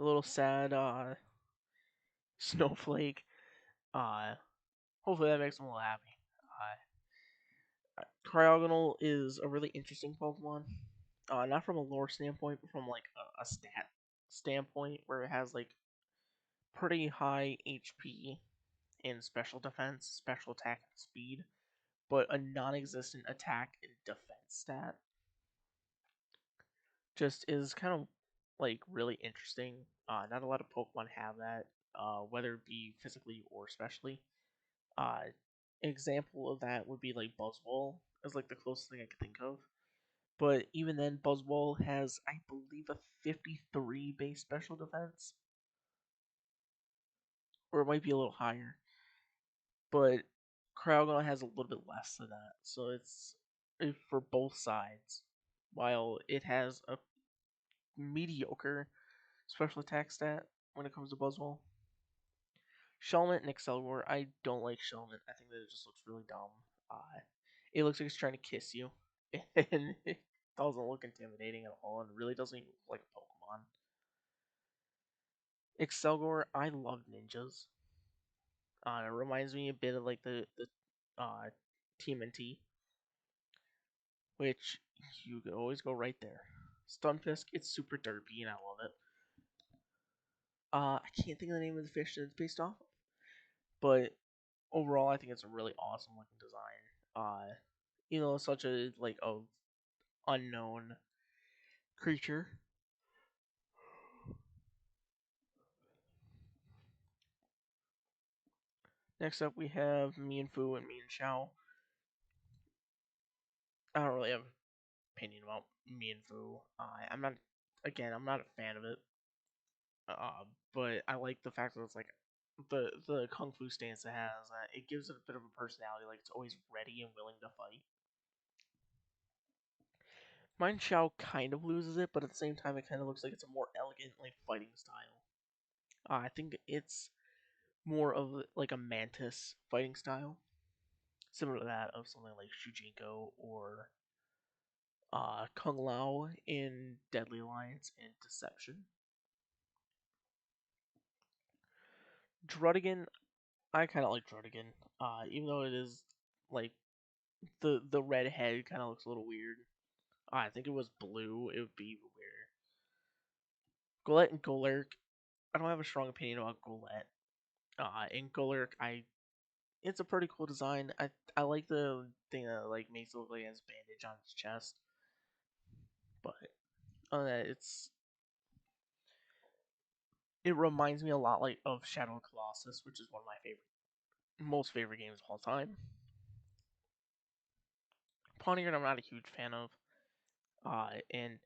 A little sad Snowflake. Uh, Hopefully that makes them a little happy. Cryogonal is a really interesting Pokemon. Not from a lore standpoint, but from like a stat standpoint, where it has like pretty high HP in special defense, special attack, and speed, but a non-existent attack and defense stat. Just is kind of like really interesting. Not a lot of Pokemon have that, whether it be physically or specially. Uh, Example of that would be like Buzzwole, is like the closest thing I could think of. But even then, Buzzwole has, I believe, a 53 base special defense, or it might be a little higher. But Cryogonal has a little bit less than that, so it's for both sides. While it has a mediocre special attack stat when it comes to Buzzwole. Shelmet and Excellor, I don't like Shelmet. I think that it just looks really dumb. It looks like it's trying to kiss you, and it doesn't look intimidating at all, and really doesn't even look like a Pokemon. Excelgor, I love ninjas. It reminds me a bit of like the TMNT, which you could always go right there. Stunfisk, it's super derpy and I love it. I can't think of the name of the fish that it's based off of, but overall, I think it's a really awesome looking design. Such a like a unknown creature. Next up, we have Mienfoo and Mienshao. I don't really have an opinion about Mienfoo. I'm not a fan of it. But I like the fact that it's like the kung fu stance it has. It gives it a bit of a personality, like it's always ready and willing to fight. Mine Xiao kind of loses it, but at the same time, it kind of looks like it's a more elegant like fighting style. I think it's more of like a Mantis fighting style, similar to that of something like Shujinko or Kung Lao in Deadly Alliance and Deception. Druddigan, I kind of like Druddigan, even though it is like the red head kind of looks a little weird. I think it was blue, it would be even weirder. Golett and Golurk, I don't have a strong opinion about Golett. In Golurk, it's a pretty cool design. I like the thing that like makes it look like it has a bandage on its chest, but it reminds me a lot like of Shadow of Colossus, which is one of my most favorite games of all time. Pawniard, I'm not a huge fan of, and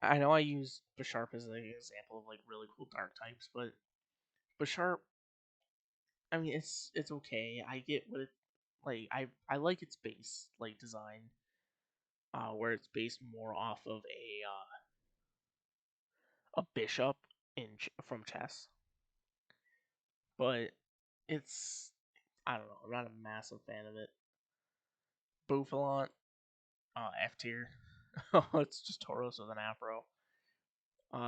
I know I use Bisharp as an example of like really cool dark types, but Bisharp, I mean, it's okay. I get what it like. I like its base like design, where it's based more off of a bishop from chess, but it's I don't know. I'm not a massive fan of it. Bouffalant, F tier. It's just Tauros with an afro.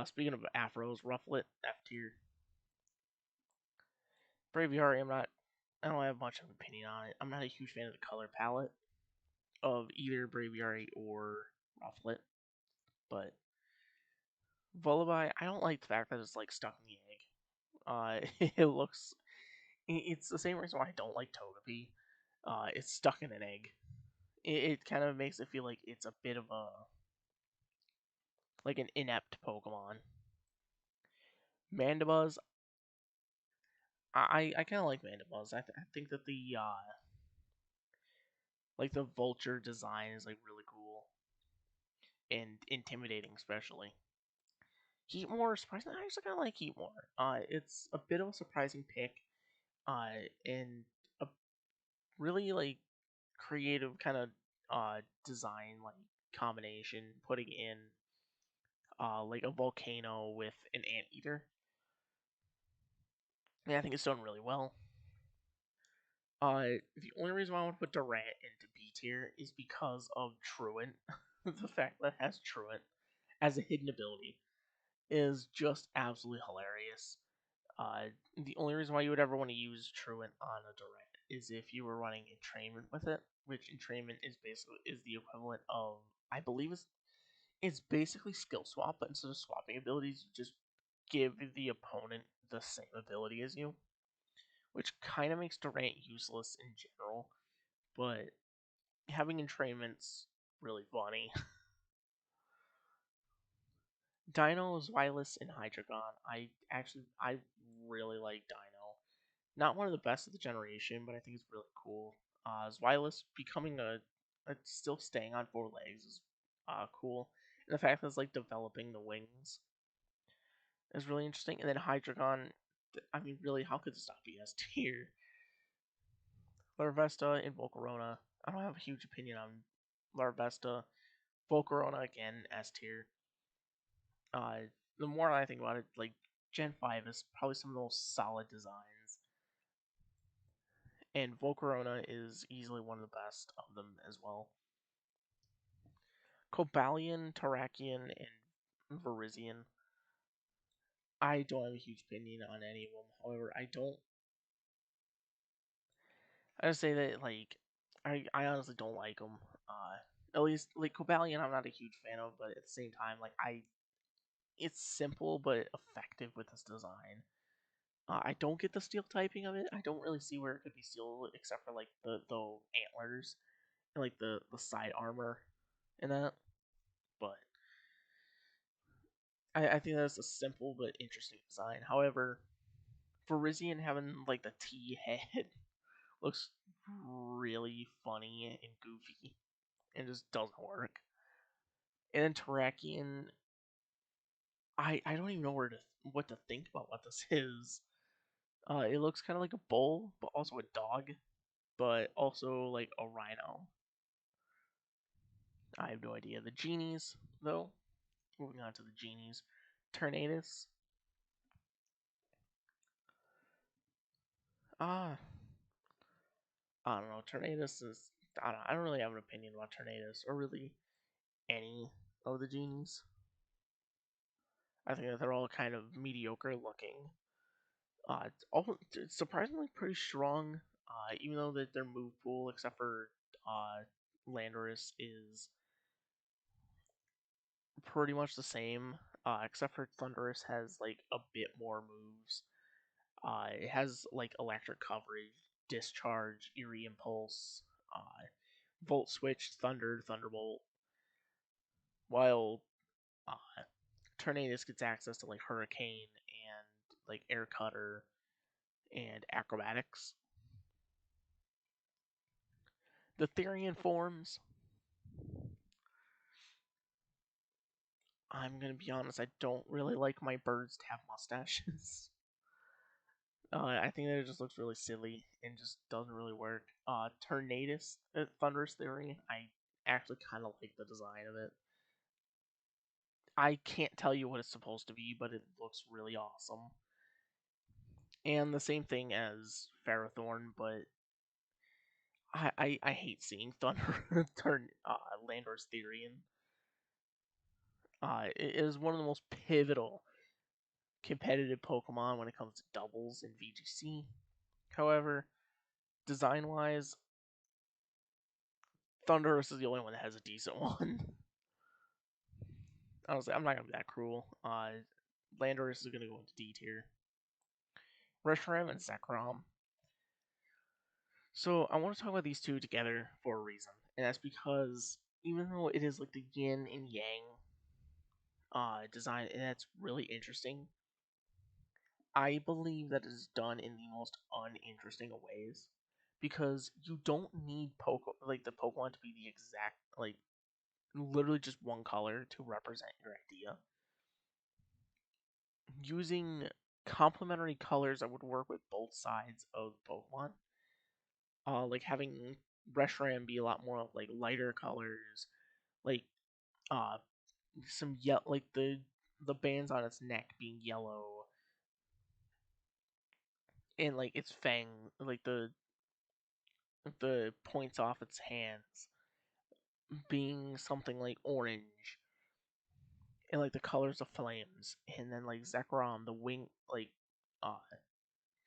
Speaking of afros, Rufflet, F tier. Braviary, I don't have much of an opinion on it. I'm not a huge fan of the color palette of either Braviary or Rufflet, but Vullaby, I don't like the fact that it's like stuck in the egg. It looks. It's the same reason why I don't like Togepi. It's stuck in an egg. It kind of makes it feel like it's a bit of a like an inept Pokemon. Mandibuzz, I kind of like Mandibuzz. I think that the like the vulture design is like really cool and intimidating, especially. Heatmore, surprisingly, I actually kind of like Heatmore. It's a bit of a surprising pick, and a really like creative kind of design like combination, putting in like a volcano with an anteater. Yeah, I think it's done really well. The only reason why I want to put Durant into B tier is because of Truant. The fact that it has Truant as a hidden ability is just absolutely hilarious. The only reason why you would ever want to use Truant on a Durant is if you were running entrainment with it, which entrainment is the equivalent of I believe it's basically skill swap, but instead of swapping abilities, you just give the opponent the same ability as you, which kind of makes Durant useless in general. But having entrainment's really funny. Dino, Zweilous, and Hydreigon. I really like Dino. Not one of the best of the generation, but I think it's really cool. Zweilous becoming a still staying on four legs is cool. And the fact that it's like developing the wings is really interesting. And then Hydreigon, I mean, really, how could this not be S tier? Larvesta and Volcarona. I don't have a huge opinion on Larvesta. Volcarona again, S tier. Uh, the more I think about it, like Gen 5 is probably some of the most solid designs, and Volcarona is easily one of the best of them as well. Cobalion, Terrakion, and Virizion. I don't have a huge opinion on any of them. However, I don't. I just say that like I honestly don't like them. At least like Cobalion, I'm not a huge fan of, but at the same time, like it's simple but effective with this design. I don't get the steel typing of it. I don't really see where it could be steel except for like the antlers and like the side armor and that. But I think that's a simple but interesting design. However, Virizion having like the T head looks really funny and goofy and just doesn't work. And then Terrakion, I don't even know what to think about what this is. It looks kind of like a bull, but also a dog, but also like a rhino. I have no idea. The genies, though. Moving on to the genies. Tornadus. Ah, I don't know. Tornadus is. I don't really have an opinion about Tornadus or really any of the genies. I think that they're all kind of mediocre looking. It's surprisingly pretty strong. Even though that their move pool, except for uh, Landorus, is pretty much the same. Except for Thunderous has like a bit more moves. It has like electric coverage, discharge, eerie impulse, volt switch, thunder, thunderbolt. While uh, Tornadus gets access to like hurricane and like air cutter and acrobatics. The Therian forms, I'm gonna be honest, I don't really like my birds to have mustaches. I think that it just looks really silly and just doesn't really work. Tornadus, Thunderous Theory, I actually kind of like the design of it. I can't tell you what it's supposed to be, but it looks really awesome. And the same thing as Ferrothorn, but I hate seeing Thunder turn Landorus Therian. It is one of the most pivotal competitive Pokemon when it comes to doubles in VGC. However, design wise, Thunderous is the only one that has a decent one. Honestly, I'm not gonna be that cruel. Landorus is gonna go into D tier. Reshiram and Zekrom. So I want to talk about these two together for a reason, and that's because even though it is like the yin and yang design, and that's really interesting, I believe that it is done in the most uninteresting of ways because you don't need the Pokemon to be the exact like literally just one color to represent your idea. Using complementary colors that would work with both sides of Pokemon, like having Reshiram be a lot more like lighter colors, like uh some like the bands on its neck being yellow, and like its fang, like the points off its hands being something like orange, and like the colors of flames, and then like Zekrom, the wing, like uh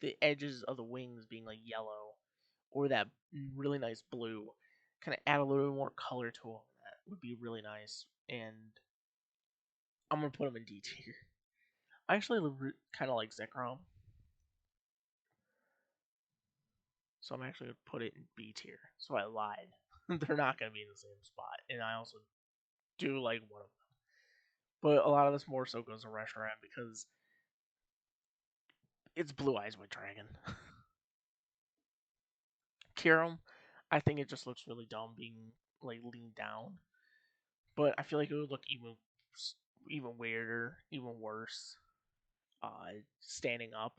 the edges of the wings being like yellow, or that really nice blue, kind of add a little bit more color to them. That would be really nice, and I'm gonna put them in D tier. I actually kind of like Zekrom, so I'm actually gonna put it in B tier. So I lied. They're not gonna be in the same spot, and I also do like one of them. But a lot of this more so goes to Reshiram because it's Blue Eyes White Dragon. Kyurem, I think it just looks really dumb being like leaned down, but I feel like it would look even weirder, even worse, standing up.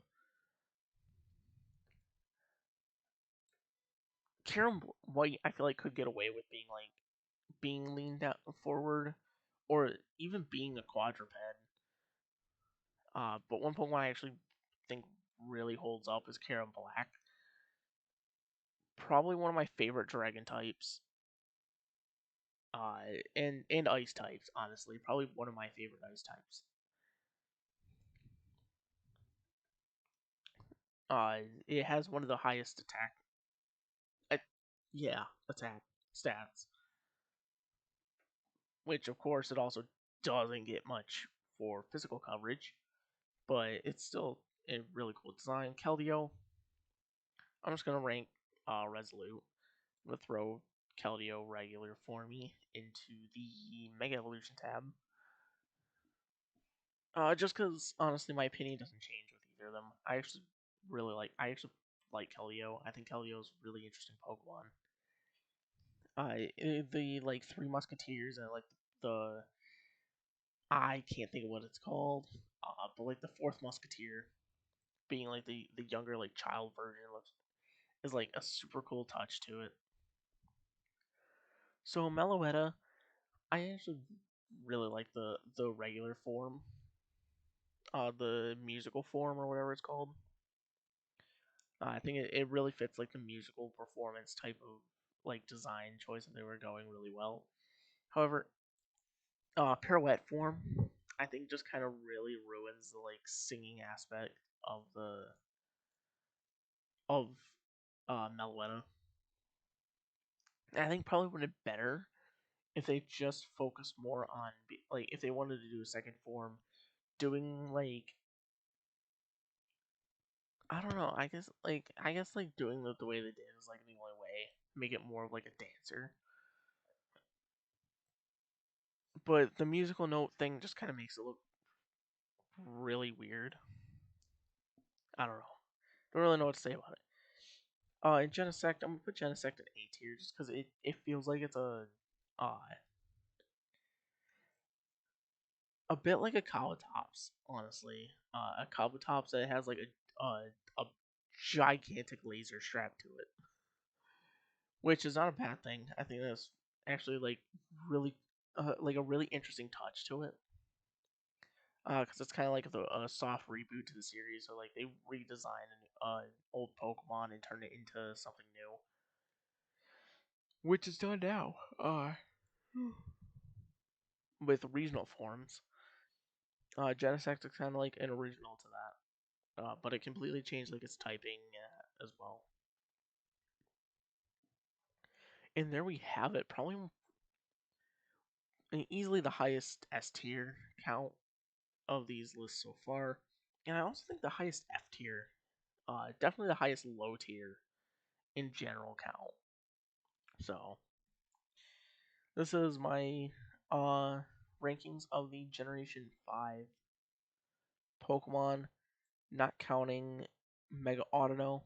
Kyurem White, I feel like could get away with being leaned down forward, or even being a quadruped. But one Pokemon I actually think really holds up is Kyurem Black. Probably one of my favorite dragon types. And ice types, honestly. Probably one of my favorite ice types. It has one of the highest uh, yeah, attack stats, which of course it also doesn't get much for physical coverage, but it's still a really cool design. Keldeo, I'm just gonna rank Resolute. I'm gonna throw Keldeo regular for me into the Mega Evolution tab. Just because honestly, my opinion doesn't change with either of them. I actually like Keldeo. I think Keldeo is a really interesting Pokemon. The like Three Musketeers and like the I can't think of what it's called. But like the fourth Musketeer being like the younger like child version looks is like a super cool touch to it. So Meloetta, I actually really like the regular form, the musical form or whatever it's called. I think it really fits like the musical performance type of like design choice that they were going really well. However, pirouette form, I think just kind of really ruins the like singing aspect of the of Meloetta. I think probably would have been better if they just focused more on like if they wanted to do a second form, doing like I don't know. I guess like doing the way they did is like the only way. Make it more of like a dancer. But the musical note thing just kind of makes it look really weird. I don't know. Don't really know what to say about it. In Genesect, I'm gonna put Genesect at A tier just because it feels like it's uh a bit like a Kabutops, honestly. A Kabutops that has like a gigantic laser strapped to it, which is not a bad thing. I think that's actually really like a really interesting touch to it. Because it's kind of like a soft reboot to the series. So like they redesign an old Pokemon and turn it into something new, which is done now. With regional forms, Genesect is kind of like an original to that, but it completely changed like its typing as well. And there we have it. Probably easily the highest S tier count of these lists so far, and I also think the highest F tier. Definitely the highest low tier in general count. So this is my uh rankings of the Generation 5 Pokemon, not counting Mega Audino.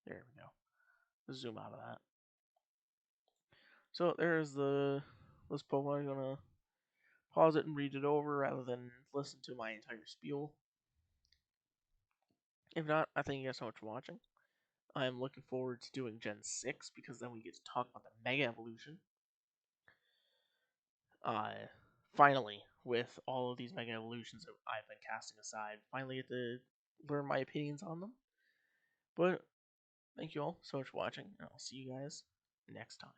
There we go. Zoom out of that. So there's the this Pokemon. I'm gonna pause it and read it over rather than listen to my entire spiel. If not, I thank you guys so much for watching. I'm looking forward to doing Gen 6 because then we get to talk about the Mega Evolution. uh, Finally, with all of these Mega Evolutions that I've been casting aside, finally get to learn my opinions on them. But thank you all so much for watching, and I'll see you guys next time.